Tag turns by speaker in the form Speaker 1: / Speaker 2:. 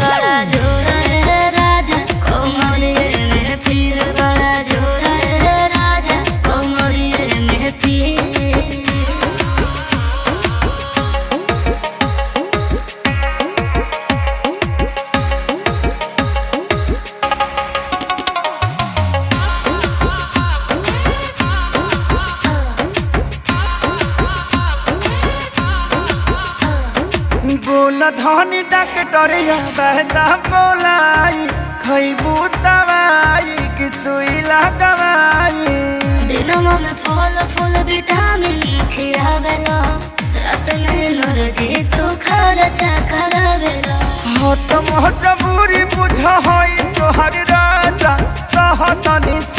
Speaker 1: बड़ा जोर है राजा कोमरिए में फिर बड़ा जोर है राजा कोमरिए में फिर
Speaker 2: बोला धनी डॉक्टरिया बहता बोलाई खैबू दवाई कि सुई लगवाई।
Speaker 1: दिनमा में फल फूल विटामिन खियावेला रात में एनर्जी तो खर्चा करावेला।
Speaker 2: हो तो मजबूरी बुझ होई तोहर राजा सहतनी।